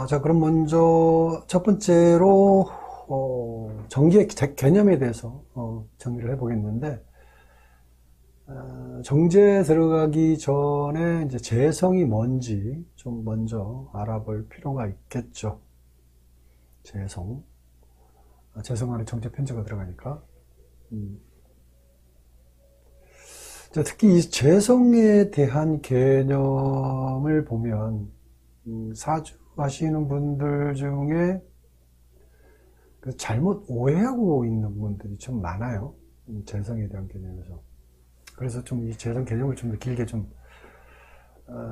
자, 그럼 먼저 첫 번째로 정지의 개념에 대해서 정리를 해보겠는데, 정제에 들어가기 전에 이제 재성이 뭔지 좀 먼저 알아볼 필요가 있겠죠. 재성. 재성 안에 정제 편제가 들어가니까. 자, 특히 이 재성에 대한 개념을 보면, 사주 하시는 분들 중에 잘못 오해하고 있는 분들이 좀 많아요. 재성에 대한 개념에서. 그래서 좀 이 재성 개념을 좀 더 길게 좀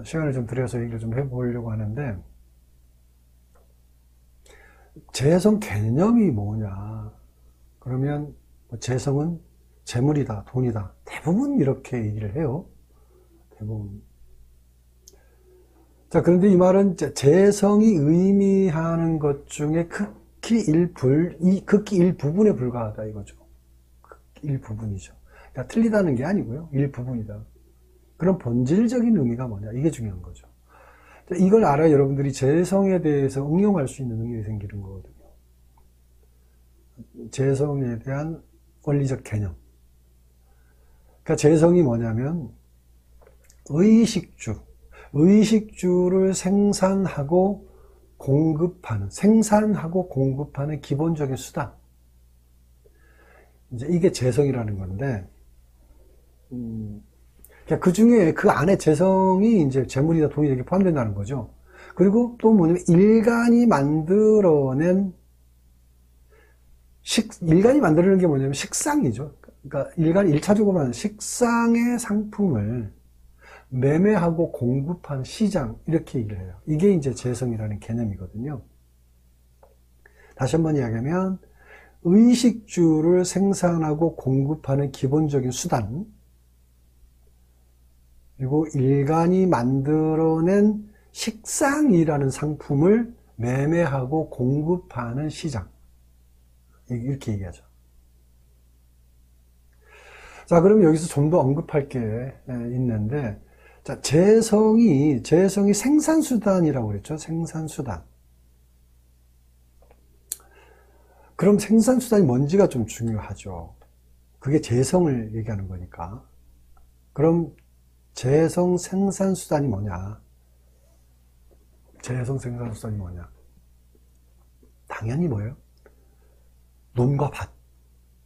시간을 좀 들여서 얘기를 좀 해보려고 하는데, 재성 개념이 뭐냐? 그러면 재성은 재물이다, 돈이다. 대부분 이렇게 얘기를 해요. 대부분. 자, 그런데 이 말은 재성이 의미하는 것 중에 극히 일부분에 불과하다 이거죠. 극히 일부분이죠. 그러니까 틀리다는 게 아니고요. 일부분이다. 그런 본질적인 의미가 뭐냐? 이게 중요한 거죠. 이걸 알아야 여러분들이 재성에 대해서 응용할 수 있는 능력이 생기는 거거든요. 재성에 대한 원리적 개념. 그러니까 재성이 뭐냐면 의식주를 생산하고 공급하는 기본적인 수단. 이제 이게 재성이라는 건데, 그 중에 그 안에 재성이 이제 재물이다 돈이 이렇게 포함된다는 거죠. 그리고 또 뭐냐면 일간이 만들어낸 게 뭐냐면 식상이죠. 그러니까 일간이 1차적으로 하는 식상의 상품을 매매하고 공급하는 시장, 이렇게 얘기를 해요. 이게 이제 재성이라는 개념이거든요. 다시 한번 이야기하면 의식주를 생산하고 공급하는 기본적인 수단, 그리고 일간이 만들어낸 식상이라는 상품을 매매하고 공급하는 시장, 이렇게 얘기하죠. 자, 그럼 여기서 좀 더 언급할 게 있는데, 자, 재성이 생산수단이라고 그랬죠. 생산수단. 그럼 생산수단이 뭔지가 좀 중요하죠. 그게 재성을 얘기하는 거니까. 그럼 재성 생산수단이 뭐냐? 재성 생산수단이 뭐냐? 당연히 뭐예요? 논과 밭.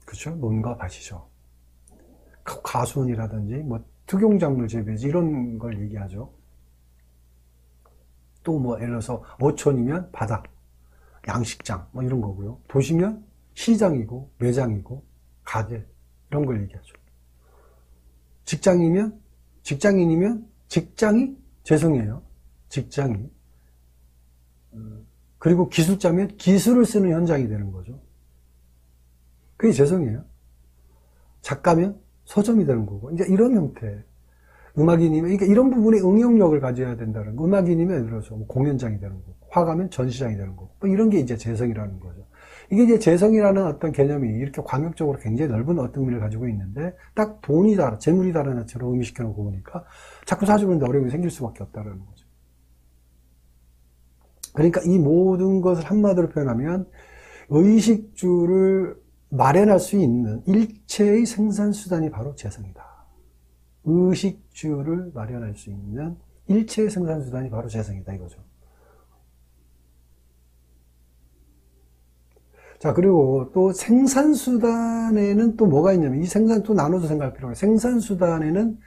그렇죠? 논과 밭이죠. 가수원이라든지 뭐 특용작물 재배지 이런 걸 얘기하죠. 또 뭐 예를 들어서 어촌이면 바다, 양식장 뭐 이런 거고요. 도시면 시장이고 매장이고 가게 이런 걸 얘기하죠. 직장인이면 직장이 재성이에요. 직장이. 그리고 기술자면 기술을 쓰는 현장이 되는 거죠. 그게 재성이에요. 작가면 서점이 되는 거고, 이제 이런 형태. 음악인이면, 그러니까 이런 부분에 응용력을 가져야 된다는 거. 음악인이면 예를 들어서 뭐 공연장이 되는 거고, 화가면 전시장이 되는 거고, 뭐 이런 게 이제 재성이라는 거죠. 이게 이제 재성이라는 어떤 개념이 이렇게 광역적으로 굉장히 넓은 어떤 의미를 가지고 있는데, 딱 돈이다, 재물이다라는 것처럼 의미시켜놓고 보니까 자꾸 사주보는데 어려움이 생길 수밖에 없다는 거죠. 그러니까 이 모든 것을 한마디로 표현하면, 의식주를 마련할 수 있는 일체의 생산수단이 바로 재성이다. 의식주를 마련할 수 있는 일체의 생산수단이 바로 재성이다 이거죠. 자, 그리고 또 생산수단에는 또 뭐가 있냐면, 이 생산 또 나눠서 생각할 필요가 있어요. 생산수단에는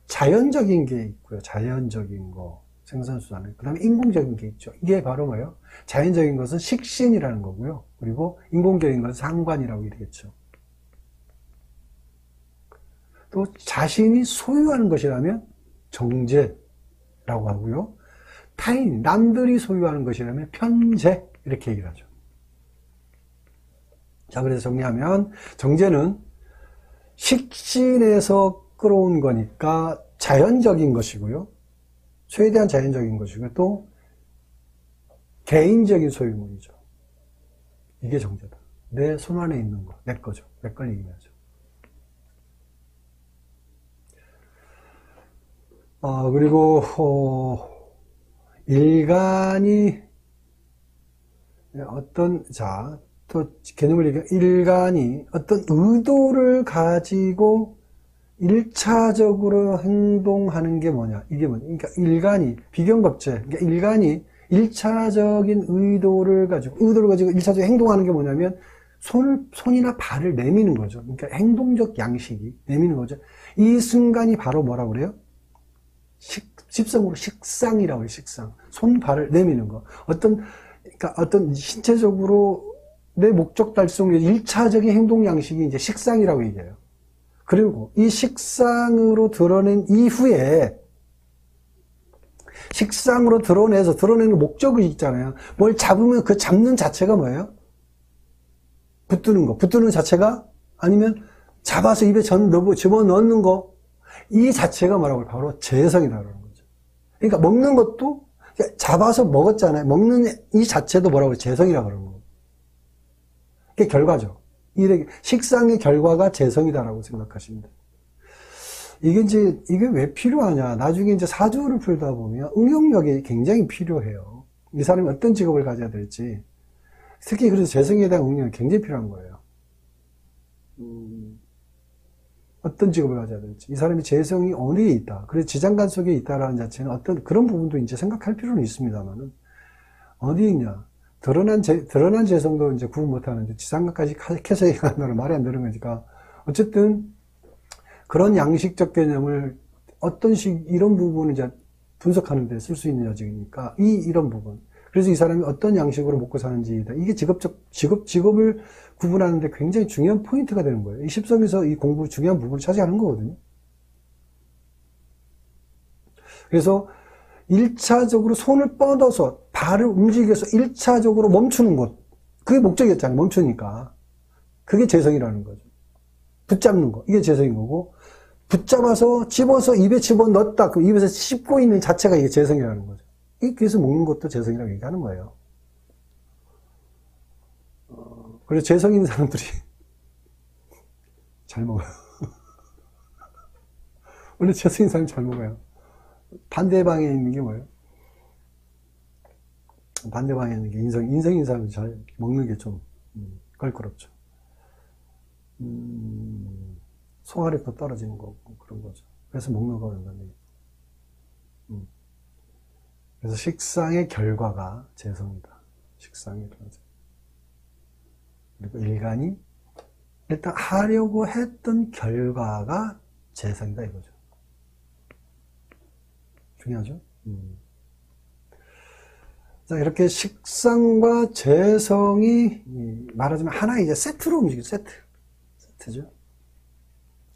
자연적인 게 있고요. 자연적인 거. 생산수단에. 그 다음에 인공적인 게 있죠. 이게 바로 뭐예요? 자연적인 것은 식신이라는 거고요. 그리고 인공적인 것은 상관이라고 얘기했죠. 또 자신이 소유하는 것이라면 정제라고 하고요. 타인, 남들이 소유하는 것이라면 편제, 이렇게 얘기를 하죠. 자, 그래서 정리하면 정제는 식신에서 끌어온 거니까 자연적인 것이고요. 최대한 자연적인 것이고 또 개인적인 소유물이죠. 이게 정제다. 내 손 안에 있는 거, 내 거죠. 내 걸 얘기하죠. 그리고 일간이 또 개념을 얘기해. 일간이 어떤 의도를 가지고 1차적으로 행동하는 게 뭐냐. 이게 뭐냐. 그러니까 일간이, 비경겁제. 그러니까 일간이 1차적인 의도를 가지고 1차적으로 행동하는 게 뭐냐면 손이나 발을 내미는 거죠. 그러니까 행동적 양식이 내미는 거죠. 이 순간이 바로 뭐라고 그래요? 집성으로 식상이라고 해요. 식상. 손, 발을 내미는 거. 그러니까 어떤 신체적으로 내 목적 달성 의 1차적인 행동 양식이 이제 식상이라고 얘기해요. 그리고 이 식상으로 드러낸 이후에 식상으로 드러내는 목적이 있잖아요. 뭘 잡으면 그 잡는 자체가 뭐예요? 붙드는 거. 붙드는 자체가 아니면 잡아서 입에 집어넣는 거. 이 자체가 뭐라고 해요? 바로 재성이라는 거죠. 그러니까 먹는 것도 잡아서 먹었잖아요. 먹는 이 자체도 뭐라고 해요? 재성이라고 그러는 거예요. 그게 결과죠. 식상의 결과가 재성이다라고 생각하시면 돼요. 이게 왜 필요하냐. 나중에 이제 사주를 풀다 보면 응용력이 굉장히 필요해요. 이 사람이 어떤 직업을 가져야 될지. 특히 그래서 재성에 대한 응용이 굉장히 필요한 거예요. 어떤 직업을 가져야 될지. 이 사람이 재성이 어디에 있다. 그래서 지장간 속에 있다라는 자체는 어떤 그런 부분도 이제 생각할 필요는 있습니다만은. 어디에 있냐. 드러난 재성도 이제 구분 못하는데 지장간까지 캐서 얘기한다는 말이 안 되는 거니까. 어쨌든, 그런 양식적 개념을 이런 부분을 이제 분석하는 데 쓸 수 있는 여지니까, 이런 부분. 그래서 이 사람이 어떤 양식으로 먹고 사는지, 이게 직업을 구분하는데 굉장히 중요한 포인트가 되는 거예요. 이 십성에서 이 공부 중요한 부분을 차지하는 거거든요. 그래서 1차적으로 손을 뻗어서 발을 움직여서 1차적으로 멈추는 것. 그게 목적이었잖아요. 멈추니까. 그게 재성이라는 거죠. 붙잡는 거. 이게 재성인 거고, 붙잡아서 집어서 입에 집어넣었다. 그럼 입에서 씹고 있는 자체가 이게 재성이라는 거죠. 그래서 먹는 것도 재성이라고 얘기하는 거예요. 그래서 재성인 사람들이 잘 먹어요. 원래 재성인 사람이 잘 먹어요. 반대방에 있는 게 뭐예요? 반대방에 있는 게 인성인 사람이 잘 먹는 게 좀 껄끄럽죠. 소화력도 떨어지는 거고 그런 거죠. 그래서 먹는 거는 그래서 식상의 결과가 재성이다. 식상의 결과. 그리고 일간이 일단 하려고 했던 결과가 재성이다 이거죠. 중요하죠? 자, 이렇게 식상과 재성이 말하자면 하나의 이제 세트로 움직여요. 세트죠.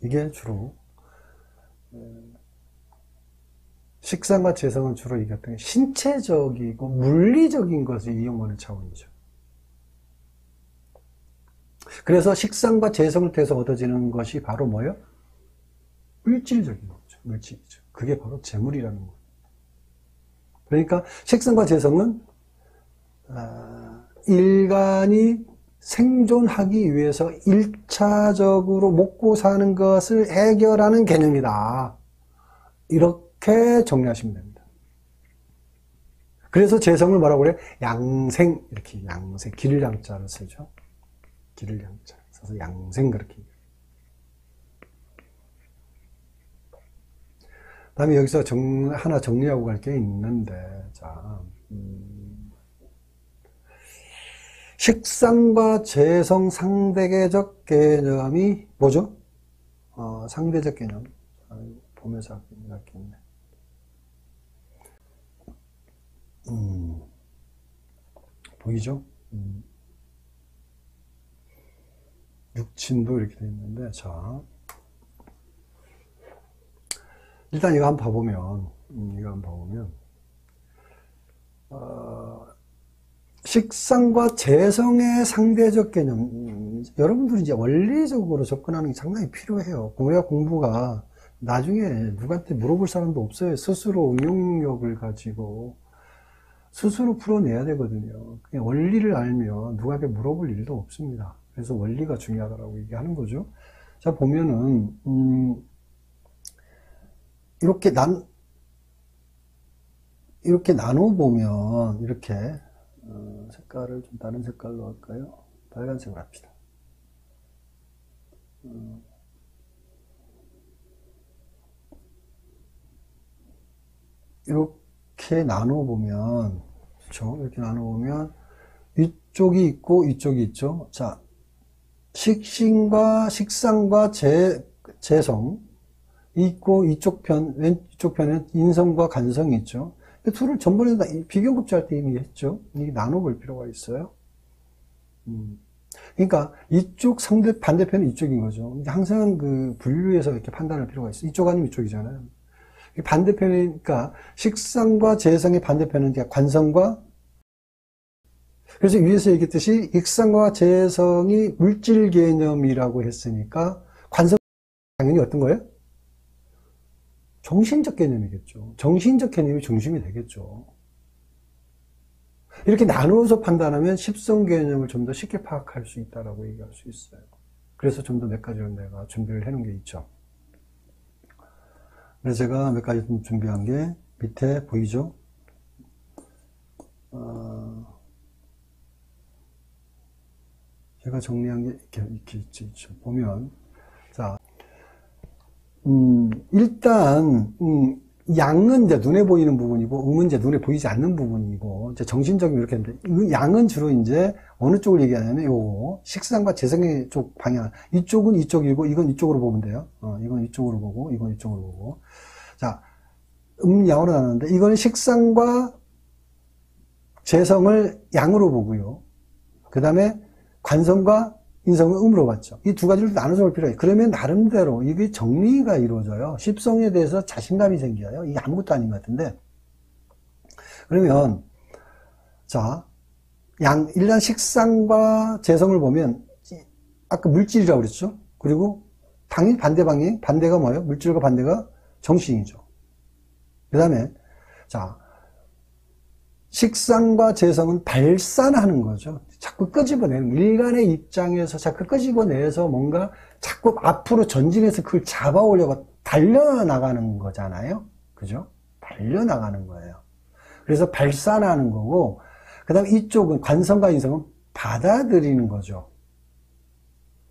이게 주로 식상과 재성은 주로 이겼던 게 신체적이고 물리적인 것을 이용하는 차원이죠. 그래서 식상과 재성을 통해서 얻어지는 것이 바로 뭐예요? 물질적인 거죠. 물질이죠. 그게 바로 재물이라는 거예요. 그러니까 식상과 재성은 일간이 생존하기 위해서 1차적으로 먹고 사는 것을 해결하는 개념이다. 이렇게 정리하시면 됩니다. 그래서 재성을 뭐라고 그래요? 양생, 이렇게 양생, 기를 양자를 쓰죠. 기를 양자를 써서 양생 그렇게. 다음에 여기서 하나 정리하고 갈 게 있는데, 자, 식상과 재성 상대계적 개념이 뭐죠? 상대적 개념. 보면서 할겠네. 보이죠? 육친도 이렇게 되어 있는데, 자. 일단 이거 한번 봐보면, 식상과 재성의 상대적 개념, 여러분들이 이제 원리적으로 접근하는 게 상당히 필요해요. 공부가 나중에 누구한테 물어볼 사람도 없어요. 스스로 응용력을 가지고 스스로 풀어내야 되거든요. 그냥 원리를 알면 누구한테 물어볼 일도 없습니다. 그래서 원리가 중요하다고 얘기하는 거죠. 자, 보면은, 이렇게 나눠보면, 이렇게, 색깔을 좀 다른 색깔로 할까요? 빨간색으로 합시다. 이렇게 나눠보면, 그렇죠? 이렇게 나눠보면, 이쪽이 있고, 이쪽이 있죠? 자, 식상과 재성 있고, 이쪽 편에 인성과 관성이 있죠? 이 둘을 전번에 비교급제할 때 이미 했죠? 이게 나눠볼 필요가 있어요. 그러니까, 이쪽 반대편은 이쪽인 거죠. 항상 그 분류해서 이렇게 판단할 필요가 있어요. 이쪽 아니면 이쪽이잖아요. 반대편이니까, 식상과 재성의 반대편은 관성과, 그래서 위에서 얘기했듯이, 익상과 재성이 물질 개념이라고 했으니까, 관성은 당연히 어떤 거예요? 정신적 개념이겠죠. 정신적 개념이 중심이 되겠죠. 이렇게 나누어서 판단하면 십성 개념을 좀 더 쉽게 파악할 수 있다라고 얘기할 수 있어요. 그래서 좀 더 몇 가지를 내가 준비를 해놓은 게 있죠. 그래서 제가 몇 가지 좀 준비한 게 밑에 보이죠? 제가 정리한 게 이렇게 있죠. 보면, 자, 일단, 양은 이제 눈에 보이는 부분이고, 음은 이제 눈에 보이지 않는 부분이고, 이제 정신적인 이렇게 했는데, 양은 주로 이제 어느 쪽을 얘기하냐면, 요거, 식상과 재성의 쪽 방향. 이쪽은 이쪽이고, 이건 이쪽으로 보면 돼요. 이건 이쪽으로 보고, 이건 이쪽으로 보고. 자, 양으로 나누는데, 이거는 식상과 재성을 양으로 보고요. 그 다음에 관성과 인성을 음으로 봤죠. 이 두 가지를 나눠서 볼 필요가 있어요. 그러면 나름대로 이게 정리가 이루어져요. 십성에 대해서 자신감이 생겨요. 이게 아무것도 아닌 것 같은데. 그러면, 자, 일단 식상과 재성을 보면, 아까 물질이라고 그랬죠? 그리고 당연히 반대가 뭐예요? 물질과 반대가 정신이죠. 그 다음에, 자, 식상과 재성은 발산하는 거죠. 자꾸 끄집어내는, 일간의 입장에서 자꾸 끄집어내서 뭔가 자꾸 앞으로 전진해서 그걸 잡아오려고 달려나가는 거잖아요. 그죠? 달려나가는 거예요. 그래서 발산하는 거고, 그 다음에 이쪽은 관성과 인성은 받아들이는 거죠.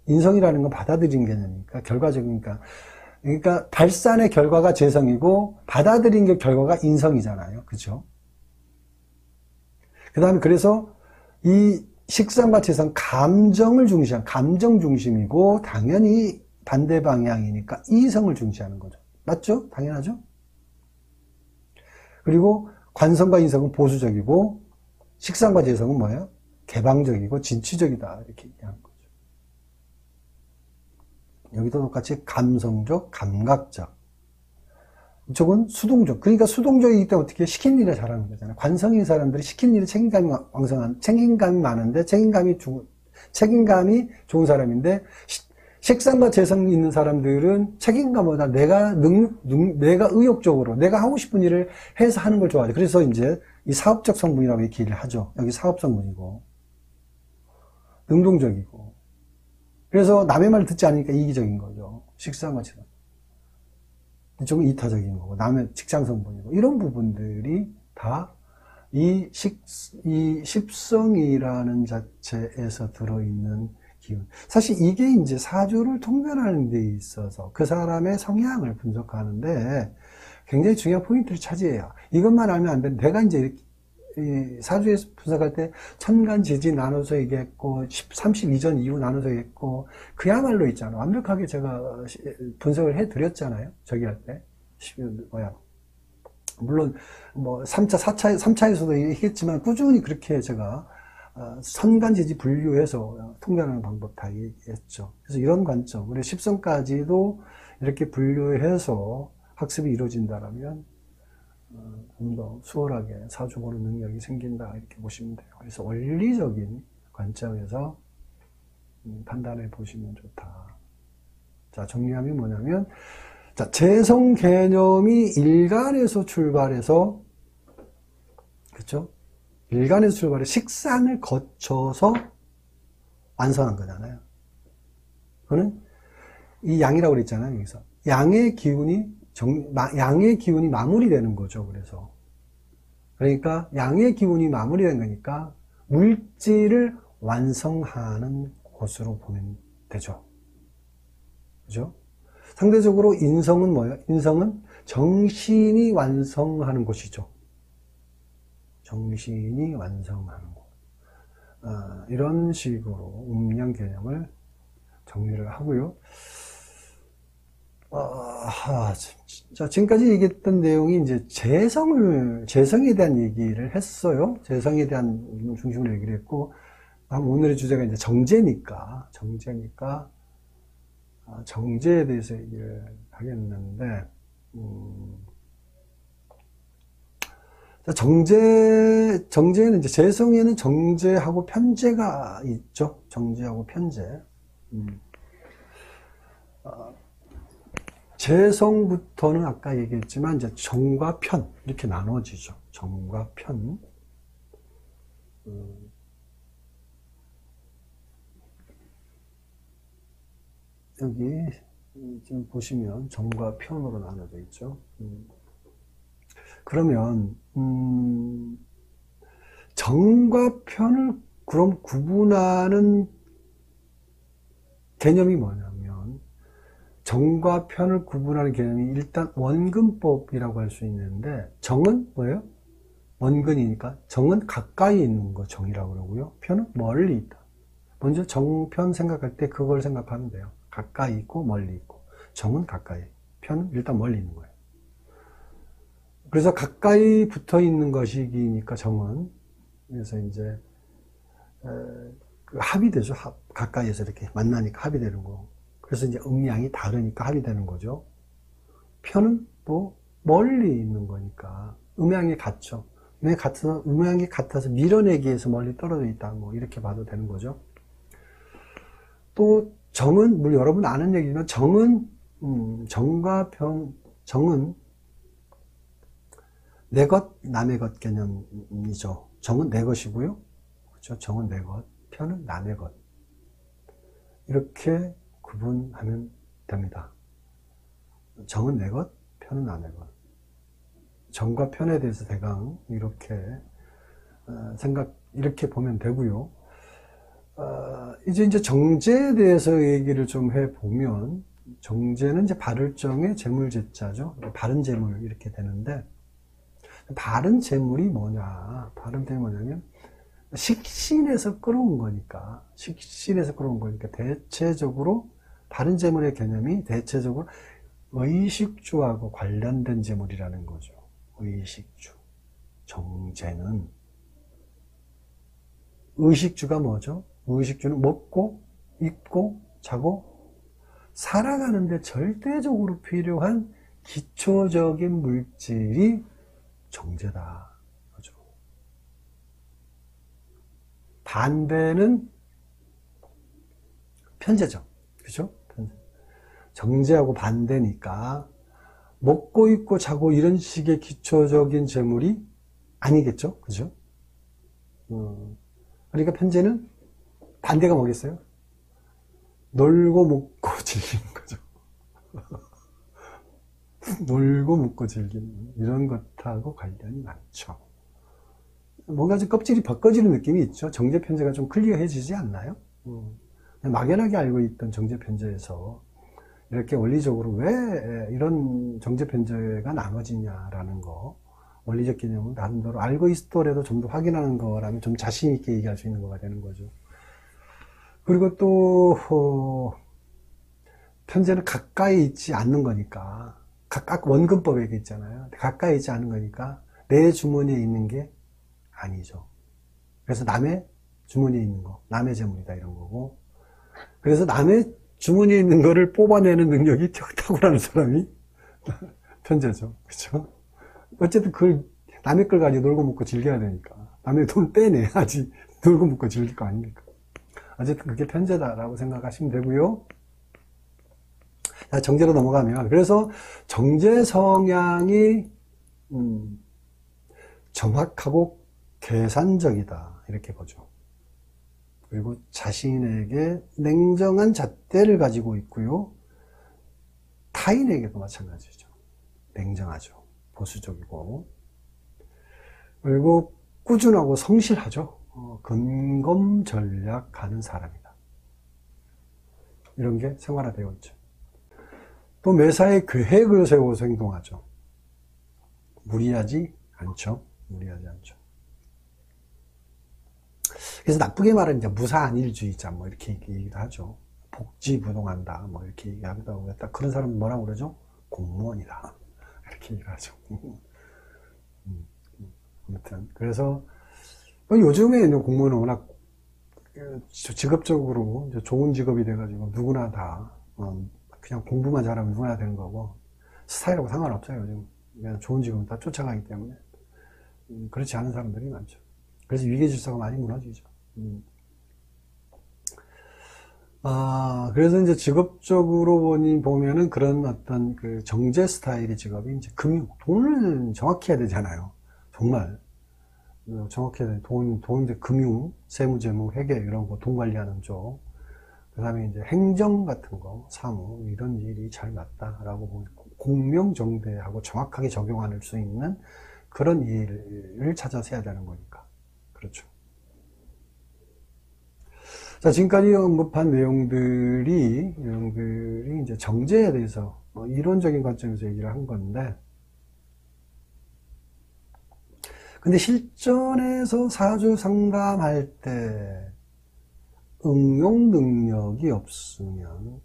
인성이라는 건 받아들이는 개념이니까, 결과적이니까. 그러니까 발산의 결과가 재성이고, 받아들인 게 결과가 인성이잖아요. 그죠? 그 다음에 그래서 이 식상과 재성, 감정 중심이고, 당연히 반대 방향이니까 이성을 중시하는 거죠. 맞죠? 당연하죠? 그리고 관성과 인성은 보수적이고, 식상과 재성은 뭐예요? 개방적이고, 진취적이다. 이렇게 얘기하는 거죠. 여기도 똑같이 감성적, 감각적. 이쪽은 수동적. 그러니까 수동적이기 때문에 어떻게 시킨 일을 잘하는 거잖아요. 관성인 사람들이 시킨 일에 책임감이 많은데, 책임감이 좋은 사람인데, 식상과 재성이 있는 사람들은 책임감보다 내가 의욕적으로, 내가 하고 싶은 일을 해서 하는 걸 좋아하죠. 그래서 이제 이 사업적 성분이라고 얘기를 하죠. 여기 사업 성분이고, 능동적이고. 그래서 남의 말을 듣지 않으니까 이기적인 거죠. 식상과 재성. 이쪽은 이타적인 거고, 남의 직장 성분이고, 이런 부분들이 다 이 십성이라는 자체에서 들어있는 기운. 사실 이게 이제 사주를 통변하는 데 있어서 그 사람의 성향을 분석하는데 굉장히 중요한 포인트를 차지해요. 이것만 알면 안 되는데, 내가 이제 이렇게 사주에서 분석할 때 천간지지 나눠서 얘기했고 32전 이후 나눠서 얘기했고 그야말로 있잖아. 완벽하게 제가 분석을 해드렸잖아요. 저기 할 때. 물론 뭐 3차에서도 얘기했지만 꾸준히 그렇게 제가 선간지지 분류해서 통변하는 방법 다 얘기했죠. 그래서 이런 관점, 우리 십성까지도 이렇게 분류해서 학습이 이루어진다면 좀 더 수월하게 사주 보는 능력이 생긴다 이렇게 보시면 돼요. 그래서 원리적인 관점에서 판단해 보시면 좋다. 자, 정리하면 뭐냐면, 자, 재성 개념이 일간에서 출발해서, 그렇죠? 일간에서 출발해 식상을 거쳐서 완성한 거잖아요. 그거는 이 양이라고 그랬잖아요, 여기서. 양의 기운이 마무리되는 거죠, 그래서. 그러니까, 양의 기운이 마무리된 거니까, 물질을 완성하는 곳으로 보면 되죠. 그죠? 상대적으로 인성은 뭐예요? 인성은 정신이 완성하는 곳이죠. 정신이 완성하는 곳. 이런 식으로 음양 개념을 정리를 하고요. 진짜 지금까지 얘기했던 내용이 이제 재성에 대한 얘기를 했어요. 재성에 대한 중심으로 얘기를 했고, 오늘의 주제가 이제 정제니까, 정제에 대해서 얘기를 하겠는데, 정제에는 이제 재성에는 정제하고 편제가 있죠. 정제하고 편제. 재성부터는 아까 얘기했지만 이제 정과 편 이렇게 나눠지죠. 정과 편. 여기 지금 보시면 정과 편으로 나눠져 있죠. 그러면 정과 편을 그럼 구분하는 개념이 뭐냐면, 정과 편을 구분하는 개념이 일단 원근법이라고 할 수 있는데, 정은 뭐예요? 원근이니까 정은 가까이 있는 거 정이라고 그러고요. 편은 멀리 있다. 먼저 정편 생각할 때 그걸 생각하면 돼요. 가까이 있고 멀리 있고. 정은 가까이, 편은 일단 멀리 있는 거예요. 그래서 가까이 붙어 있는 것이니까 정은, 그래서 이제 합이 되죠. 가까이에서 이렇게 만나니까 합이 되는 거. 그래서 이제 음양이 다르니까 합이 되는 거죠. 편은 또 멀리 있는 거니까 음양이 같죠. 음양이 같아서 밀어내기 위해서 멀리 떨어져 있다, 뭐 이렇게 봐도 되는 거죠. 또 정은, 물론 여러분 아는 얘기지만, 정은 정과 편, 정은 내 것, 남의 것 개념이죠. 정은 내 것이고요. 그렇죠? 정은 내 것, 편은 남의 것. 이렇게 구분하면 됩니다. 정은 내 것, 편은 남의 것. 정과 편에 대해서 대강 이렇게 이렇게 보면 되고요. 이제 정제에 대해서 얘기를 좀 해보면, 정제는 이제 발을정의 재물제자죠. 바른 재물 이렇게 되는데, 바른 재물이 뭐냐? 바른 재물이 뭐냐면, 식신에서 끌어온 거니까, 대체적으로, 바른 재물의 개념이 대체적으로 의식주하고 관련된 재물이라는 거죠. 의식주. 정제는. 의식주가 뭐죠? 의식주는 먹고, 입고, 자고, 살아가는데 절대적으로 필요한 기초적인 물질이 정제다. 그죠? 반대는 편제죠. 그죠? 정제하고 반대니까, 먹고 입고 자고 이런 식의 기초적인 재물이 아니겠죠? 그죠? 그러니까 편제는 반대가 뭐겠어요? 놀고 먹고 즐기는 거죠. 놀고 먹고 즐기는 이런 것하고 관련이 많죠. 뭔가 좀 껍질이 벗겨지는 느낌이 있죠. 정제 편제가 좀 클리어해지지 않나요? 막연하게 알고 있던 정제 편제에서 이렇게 원리적으로 왜 이런 정제 편제가 나눠지냐라는 거, 원리적 개념을 나름대로 알고 있더라도 좀 더 확인하는 거라면 좀 자신 있게 얘기할 수 있는 거가 되는 거죠. 그리고 또 편제는 가까이 있지 않는 거니까, 각각 원근법에 있잖아요. 가까이 있지 않은 거니까 내 주머니에 있는 게 아니죠. 그래서 남의 주머니에 있는 거, 남의 재물이다 이런 거고, 그래서 남의 주머니에 있는 거를 뽑아내는 능력이 탁월한 사람이 편제죠. 그렇죠? 어쨌든 그걸 남의 걸 가지고 놀고 먹고 즐겨야 되니까, 남의 돈 빼내야지 놀고 먹고 즐길 거 아닙니까? 어쨌든 그게 편제다라고 생각하시면 되고요. 자, 정제로 넘어가면, 그래서 정제 성향이 정확하고 계산적이다 이렇게 보죠. 그리고 자신에게 냉정한 잣대를 가지고 있고요. 타인에게도 마찬가지죠. 냉정하죠. 보수적이고. 그리고 꾸준하고 성실하죠. 근검 전략하는 사람이다. 이런 게 생활화되어 있죠. 또 매사에 계획을 세워서 행동하죠. 무리하지 않죠. 무리하지 않죠. 그래서 나쁘게 말하면 이제 무사안일주의자 뭐 이렇게 얘기도 하죠. 복지부동한다 뭐 이렇게 얘기하기도 하고, 딱 그런 사람은 뭐라고 그러죠? 공무원이다 이렇게 얘기를 하죠. 아무튼 그래서 요즘에 공무원은 워낙 직업적으로 이제 좋은 직업이 돼가지고 누구나 다 그냥 공부만 잘하면 누구나 되는 거고, 스타일하고 상관없어요. 요즘 그냥 좋은 직업은 다 쫓아가기 때문에 그렇지 않은 사람들이 많죠. 그래서 위계질서가 많이 무너지죠. 그래서 이제 직업적으로 보면은 그런 어떤 그 정제 스타일의 직업이 이제 금융, 돈을 정확히 해야 되잖아요. 정말. 정확히 해야 돼. 이제 금융, 세무재무, 회계, 이런 거, 돈 관리하는 쪽. 그 다음에 이제 행정 같은 거, 사무, 이런 일이 잘 맞다라고 보면 공명정대하고 정확하게 적용할 수 있는 그런 일을 찾아서 해야 되는 거니까. 그렇죠. 자, 지금까지 언급한 내용들이 이제 정제에 대해서 이론적인 관점에서 얘기를 한 건데, 근데 실전에서 사주 상담할 때 응용 능력이 없으면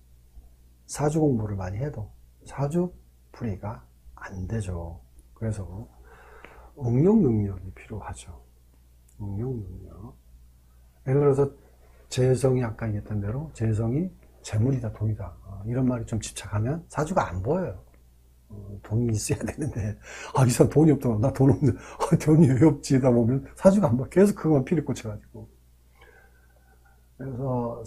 사주 공부를 많이 해도 사주 풀이가 안 되죠. 그래서 응용 능력이 필요하죠. 응용 능력. 예를 들어서 재성이 아까 얘기했던 대로 재성이 재물이다 돈이다 이런 말이 좀 집착하면 사주가 안 보여요. 돈이 있어야 되는데 이 사람 돈이 없더라, 나 돈 없는데 돈이 왜 없지 다 보면 사주가 안 보여. 계속 그것만 피를 꽂혀가지고. 그래서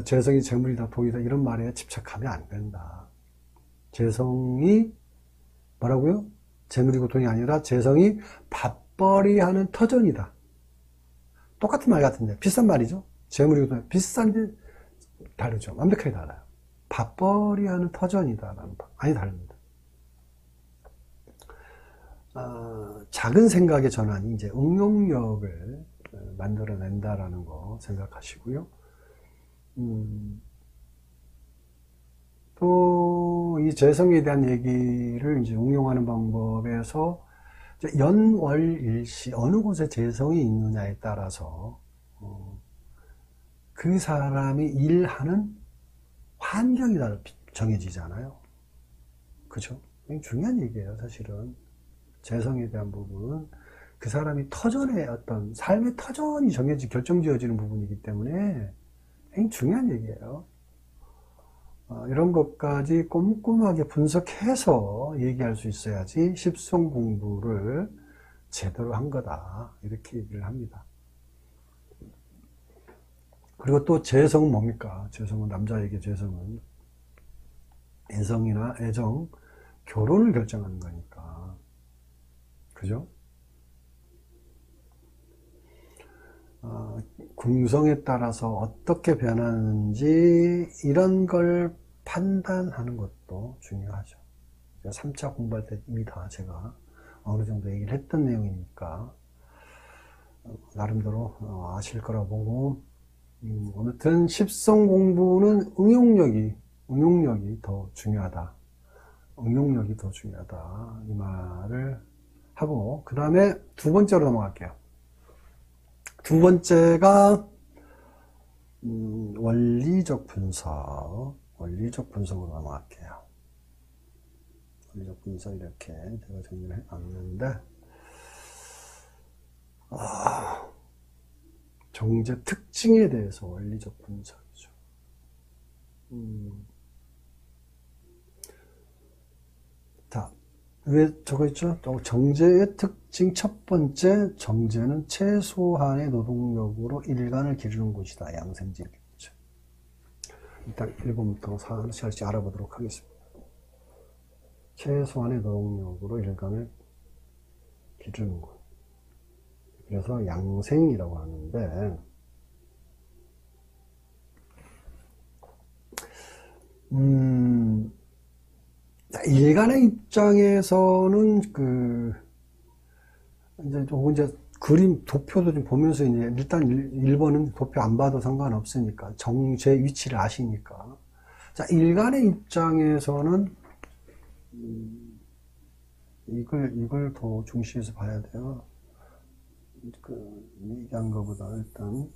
재성이 재물이다 돈이다 이런 말에 집착하면 안 된다. 재성이 뭐라고요? 재물이고 돈이 아니라 재성이 밥벌이 하는 터전이다. 똑같은 말 같은데 비싼 말이죠. 재물이고 돈, 비싼데 다르죠. 완벽하게 달라요. 밥벌이 하는 터전이다라는 말 많이 다릅니다. 작은 생각의 전환이 이제 응용력을 만들어낸다라는 거 생각하시고요. 또 이 재성에 대한 얘기를 이제 응용하는 방법에서 연월일시 어느 곳에 재성이 있느냐에 따라서 그 사람이 일하는 환경이 다 정해지잖아요. 그죠? 중요한 얘기예요, 사실은. 재성에 대한 부분, 그 사람이 터전의 어떤 삶의 터전이 결정지어지는 부분이기 때문에 굉장히 중요한 얘기예요. 이런 것까지 꼼꼼하게 분석해서 얘기할 수 있어야지 십성 공부를 제대로 한 거다 이렇게 얘기를 합니다. 그리고 또 재성은 뭡니까? 재성은, 남자에게 재성은 인성이나 애정, 결혼을 결정하는 거니까. 그죠? 궁성에 따라서 어떻게 변하는지 이런 걸 판단하는 것도 중요하죠. 3차 공부할 때 이미 다 제가 어느 정도 얘기를 했던 내용이니까 나름대로 아실 거라고 보고, 아무튼 십성 공부는 응용력이 더 중요하다. 응용력이 더 중요하다. 이 말을 하고, 그 다음에 두 번째로 넘어갈게요. 두 번째가 원리적 분석으로 넘어갈게요. 원리적 분석 이렇게 제가 정리를 해놨는데, 정제 특징에 대해서 원리적 분석이죠. 자, 위에 적어 있죠? 정제의 특징 첫 번째, 정제는 최소한의 노동력으로 일간을 기르는 곳이다. 양생지겠죠. 일단 1번부터 하나씩 알아보도록 하겠습니다. 최소한의 노동력으로 일간을 기르는 곳. 그래서 양생이라고 하는데, 일간의 입장에서는 이제 그림, 도표도 좀 보면서 이제 일단 1번은 도표 안 봐도 상관없으니까 정제 위치를 아시니까. 자, 일간의 입장에서는 이걸 더 중시해서 봐야 돼요. 얘기한 것보다 일단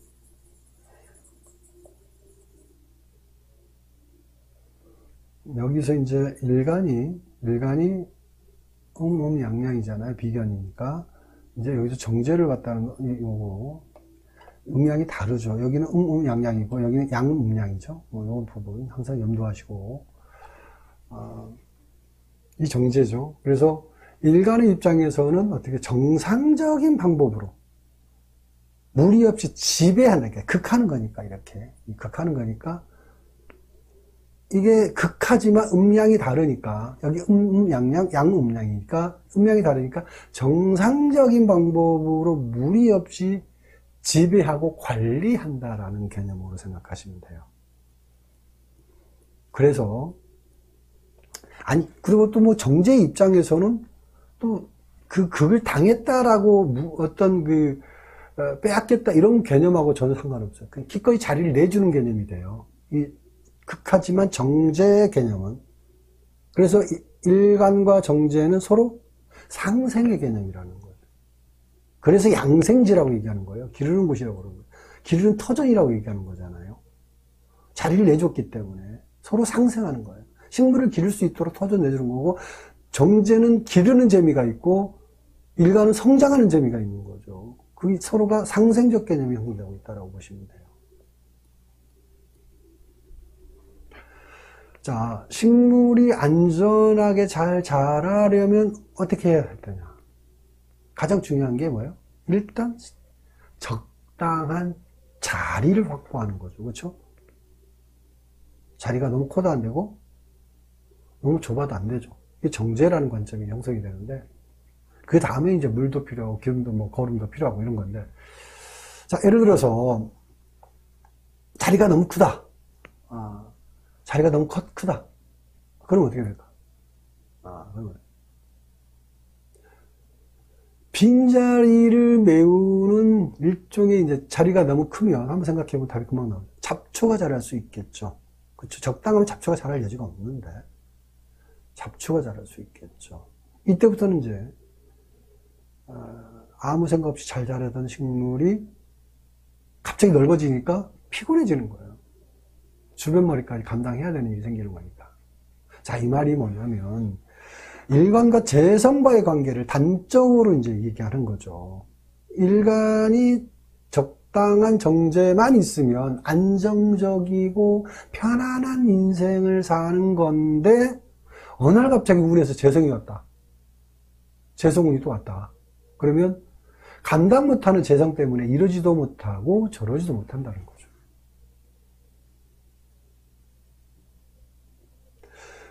여기서 이제 일간이 양양이잖아요. 비견이니까. 이제 여기서 정제를 갖다는 요거 음양이 다르죠. 여기는 양양이고 여기는 양음양이죠. 요 부분 항상 염두하시고 이 정제죠. 그래서 일간의 입장에서는 어떻게 정상적인 방법으로 무리 없이 지배하는 게 극하는 거니까 이렇게 극하는 거니까 이게 극하지만 음양이 다르니까 여기 양음양이니까 음양이 다르니까 정상적인 방법으로 무리 없이 지배하고 관리한다라는 개념으로 생각하시면 돼요. 그래서 그리고 또 뭐 정제 입장에서는 또 그걸 당했다라고 어떤 빼앗겼다 이런 개념하고 전혀 상관없어요. 기꺼이 자리를 내주는 개념이 돼요. 극하지만 정제의 개념은. 그래서 일간과 정제는 서로 상생의 개념이라는 거예요. 그래서 양생지라고 얘기하는 거예요. 기르는 곳이라고 그러는 거예요. 기르는 터전이라고 얘기하는 거잖아요. 자리를 내줬기 때문에 서로 상생하는 거예요. 식물을 기를 수 있도록 터전 내주는 거고, 정제는 기르는 재미가 있고 일간은 성장하는 재미가 있는 거죠. 그게 서로가 상생적 개념이 형성되고 있다고 보시면 돼요. 자, 식물이 안전하게 잘 자라려면 어떻게 해야 되냐? 가장 중요한 게 뭐예요? 일단 적당한 자리를 확보하는 거죠. 그렇죠? 자리가 너무 커도 안 되고 너무 좁아도 안 되죠. 이게 정제라는 관점이 형성이 되는데 그 다음에 이제 물도 필요하고 기름도 뭐 거름도 필요하고 이런 건데, 자, 예를 들어서 자리가 너무 크다. 자리가 너무 크다. 그러면 어떻게 될까? 그러면 빈자리를 메우는 일종의 이제 자리가 너무 크면 한번 생각해보면 답이 금방 나오죠. 잡초가 자랄 수 있겠죠. 그렇죠. 적당하면 잡초가 자랄 여지가 없는데 잡초가 자랄 수 있겠죠. 이때부터는 이제 아무 생각 없이 잘 자라던 식물이 갑자기 넓어지니까 피곤해지는 거예요. 주변 머리까지 감당해야 되는 일이 생기는 거니까. 자, 이 말이 뭐냐면 일간과 재성과의 관계를 단적으로 이제 얘기하는 거죠. 일간이 적당한 정제만 있으면 안정적이고 편안한 인생을 사는 건데 어느 날 갑자기 운에서 재성이 왔다. 재성운이 또 왔다. 그러면 감당 못하는 재성 때문에 이러지도 못하고 저러지도 못한다는 거죠.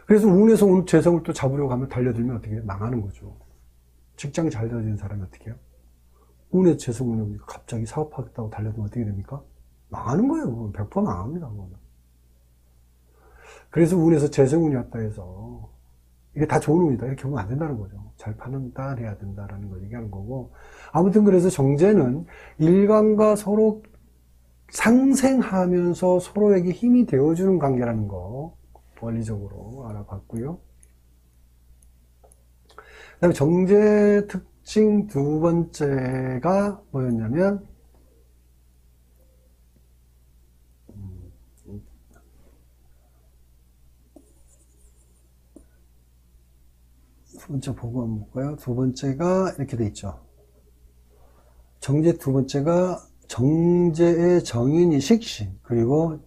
그래서 운에서 온 재성을 또 잡으려고 하면 달려들면 어떻게 해요? 망하는 거죠. 직장이 잘 되어지는 사람이 어떻게 해요? 운에 재성운이 오니까 갑자기 사업하겠다고 달려들면 어떻게 됩니까? 망하는 거예요. 100% 망합니다. 그래서 운에서 재성운이 왔다 해서 이게 다 좋은 운이다 이렇게 보면 안 된다는 거죠. 잘 판단해야 된다라는 걸 얘기하는 거고, 아무튼 그래서 정제는 일간과 서로 상생하면서 서로에게 힘이 되어주는 관계라는 거 원리적으로 알아봤고요. 그 다음에 정제 특징 두 번째가 뭐였냐면 두 번째 보고 한번 볼까요? 두 번째가 이렇게 돼 있죠. 정제 두 번째가 정제의 정인이 식신, 그리고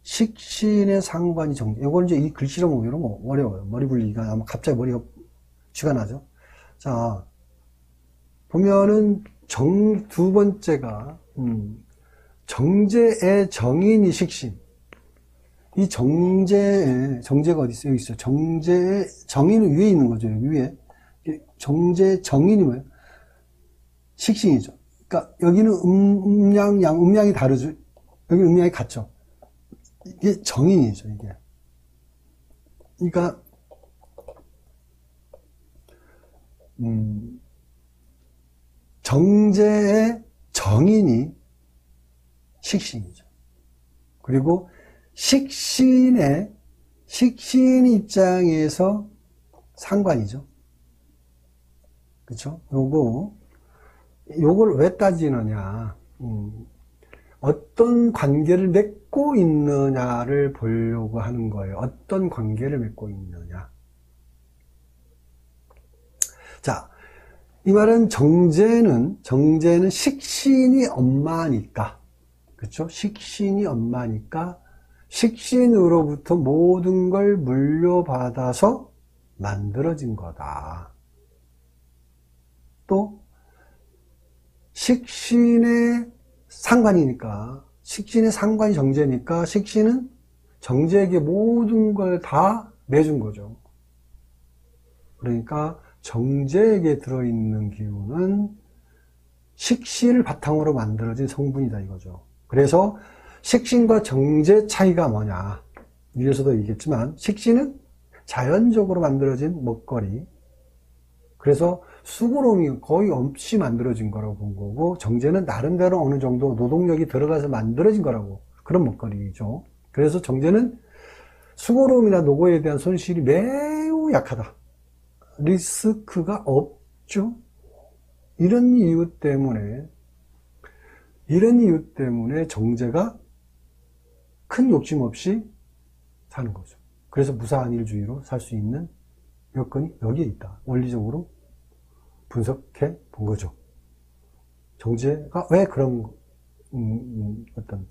식신의 상관이 정제. 이걸 이제 이 글씨로 보면 어려워요. 머리 굴리기가 아마 갑자기 머리가 쥐가 나죠. 자, 보면은 두 번째가 정제의 정인이 식신. 이 정제가 어디 있어요? 여기 있어요. 정제의 정인은 위에 있는 거죠. 여기 위에. 정제의 정인이 뭐예요? 식신이죠. 그러니까 여기는 음양이 다르죠. 여기 음양이 같죠. 이게 정인이죠, 이게. 그러니까 정제의 정인이 식신이죠. 그리고 식신 입장에서 상관이죠. 그쵸? 요걸 왜 따지느냐. 어떤 관계를 맺고 있느냐를 보려고 하는 거예요. 어떤 관계를 맺고 있느냐. 자, 이 말은 정제는 식신이 엄마니까. 그쵸? 식신이 엄마니까 식신으로부터 모든 걸 물려받아서 만들어진 거다. 또 식신의 상관이니까, 식신의 상관이 정제니까 식신은 정제에게 모든 걸 다 내준 거죠. 그러니까 정제에게 들어있는 기운은 식신을 바탕으로 만들어진 성분이다 이거죠. 그래서 식신과 정제 차이가 뭐냐. 위에서도 얘기했지만 식신은 자연적으로 만들어진 먹거리. 그래서 수고로움이 거의 없이 만들어진 거라고 본 거고, 정제는 나름대로 어느 정도 노동력이 들어가서 만들어진 거라고, 그런 먹거리죠. 그래서 정제는 수고로움이나 노고에 대한 손실이 매우 약하다. 리스크가 없죠. 이런 이유 때문에 정제가 큰 욕심 없이 사는 거죠. 그래서 무사한일주의로 살 수 있는 여건이 여기에 있다. 원리적으로 분석해 본 거죠. 정제가 왜 그런 어떤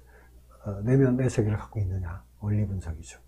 내면의 세계를 갖고 있느냐. 원리 분석이죠.